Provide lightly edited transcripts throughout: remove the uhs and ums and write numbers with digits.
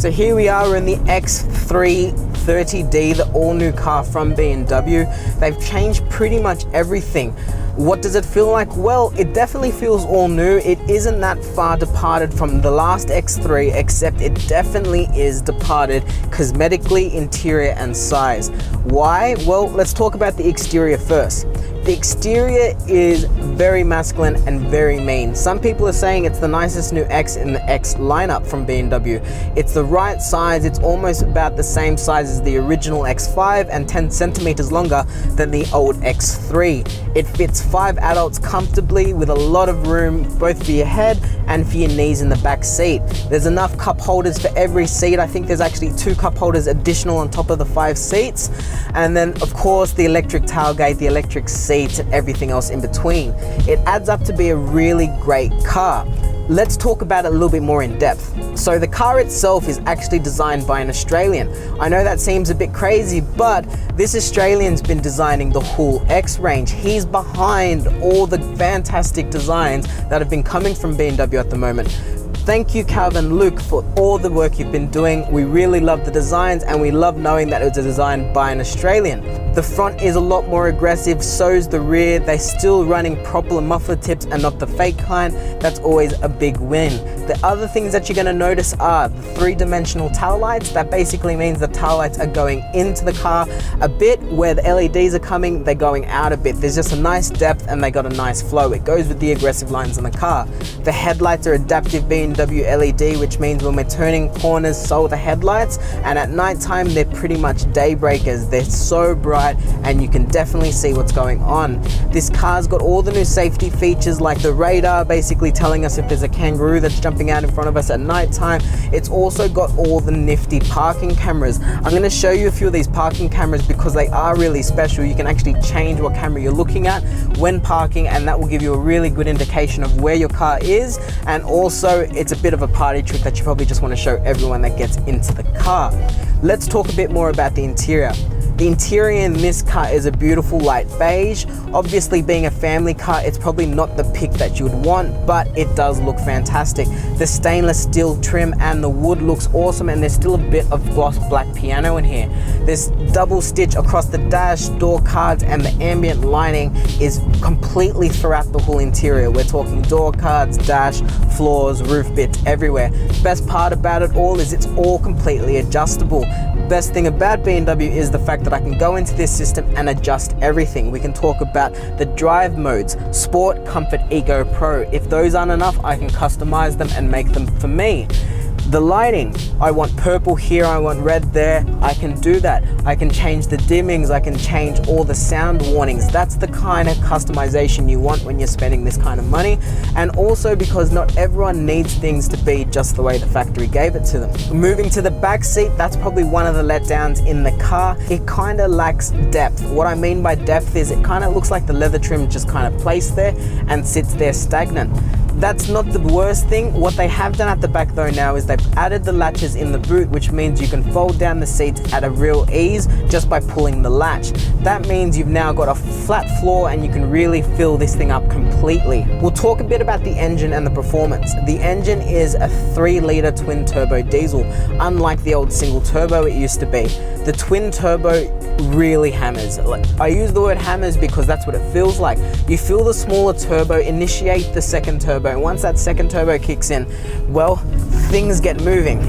So here we are in the X3 30D, the all-new car from BMW. They've changed pretty much everything. What does it feel like? Well, it definitely feels all new. It isn't that far departed from the last X3, except it definitely is departed cosmetically, interior, and size. Why? Well, let's talk about the exterior first. The exterior is very masculine and very mean. Some people are saying it's the nicest new X in the X lineup from BMW. It's the right size. It's almost about the same size as the original X5 and 10 centimeters longer than the old X3. It fits 5 adults comfortably with a lot of room both for your head and for your knees in the back seat. There's enough cup holders for every seat. I think there's actually 2 cup holders additional on top of the 5 seats. And then of course the electric tailgate, the electric seats, and everything else in between. It adds up to be a really great car. Let's talk about it a little bit more in depth. So the car itself is actually designed by an Australian. I know that seems a bit crazy, but this Australian's been designing the whole X range. He's behind all the fantastic designs that have been coming from BMW at the moment. Thank you, Calvin Luke, for all the work you've been doing. We really love the designs and we love knowing that it was designed by an Australian. The front is a lot more aggressive, so's the rear. They're still running proper muffler tips and not the fake kind. That's always a big win. The other things that you're going to notice are the 3-dimensional tail lights. That basically means the tail lights are going into the car a bit. Where the LEDs are coming, they're going out a bit. There's just a nice depth and they got a nice flow. It goes with the aggressive lines on the car. The headlights are adaptive BMW LED, which means when we're turning corners, so are the headlights. And at night time, they're pretty much daybreakers. They're so bright and you can definitely see what's going on. This car's got all the new safety features like the radar, basically telling us if there's a kangaroo that's jumping out in front of us at night time. It's also got all the nifty parking cameras. I'm going to show you a few of these parking cameras because they are really special. You can actually change what camera you're looking at when parking, and that will give you a really good indication of where your car is. And also it's a bit of a party trick that you probably just want to show everyone that gets into the car. Let's talk a bit more about the interior. The interior in this car is a beautiful light beige. Obviously being a family car, it's probably not the pick that you would want, but it does look fantastic. The stainless steel trim and the wood looks awesome, and there's still a bit of gloss black piano in here. There's double stitch across the dash, door cards, and the ambient lighting is completely throughout the whole interior. We're talking door cards, dash, floors, roof bits everywhere. Best part about it all is it's all completely adjustable. Best thing about BMW is the fact that I can go into this system and adjust everything. We can talk about the drive modes: Sport, Comfort, Eco, Pro. If those aren't enough, I can customize them and make them for me. The lighting, I want purple here, I want red there, I can do that. I can change the dimmings, I can change all the sound warnings. That's the kind of customization you want when you're spending this kind of money. And also because not everyone needs things to be just the way the factory gave it to them. Moving to the back seat, that's probably one of the letdowns in the car. It kind of lacks depth. What I mean by depth is it kind of looks like the leather trim just kind of placed there and sits there stagnant. That's not the worst thing. What they have done at the back though now is they've added the latches in the boot, which means you can fold down the seats at a real ease just by pulling the latch. That means you've now got a flat floor and you can really fill this thing up completely. We'll talk a bit about the engine and the performance. The engine is a 3-litre twin turbo diesel, unlike the old single turbo it used to be. The twin turbo really hammers. I use the word hammers because that's what it feels like. You feel the smaller turbo initiate the second turbo, and once that second turbo kicks in, well, things get moving.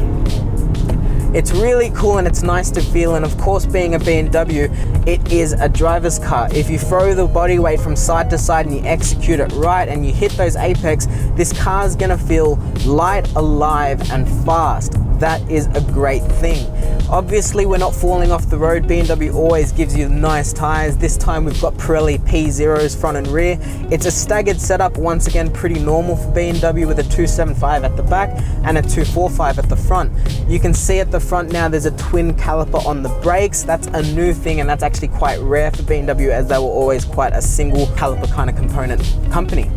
It's really cool and it's nice to feel, and of course being a BMW, it is a driver's car. If you throw the body weight from side to side and you execute it right and you hit those apex, this car is gonna feel light, alive and fast. That is a great thing. Obviously, we're not falling off the road. BMW always gives you nice tires. This time we've got Pirelli P0s front and rear. It's a staggered setup, once again pretty normal for BMW, with a 275 at the back and a 245 at the front. You can see at the front now there's a twin caliper on the brakes. That's a new thing, and that's actually quite rare for BMW, as they were always quite a single caliper kind of component company.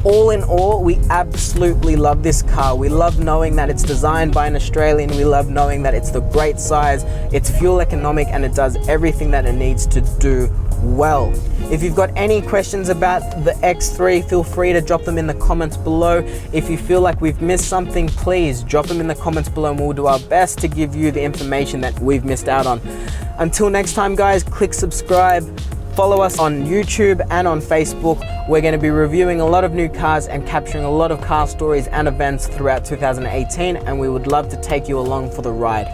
All in all, we absolutely love this car. We love knowing that it's designed by an Australian. We love knowing that it's the great size, it's fuel economic, and it does everything that it needs to do well. If you've got any questions about the X3, feel free to drop them in the comments below. If you feel like we've missed something, please drop them in the comments below, and we'll do our best to give you the information that we've missed out on. Until next time, guys, click subscribe. Follow us on YouTube and on Facebook. We're going to be reviewing a lot of new cars and capturing a lot of car stories and events throughout 2018, and we would love to take you along for the ride.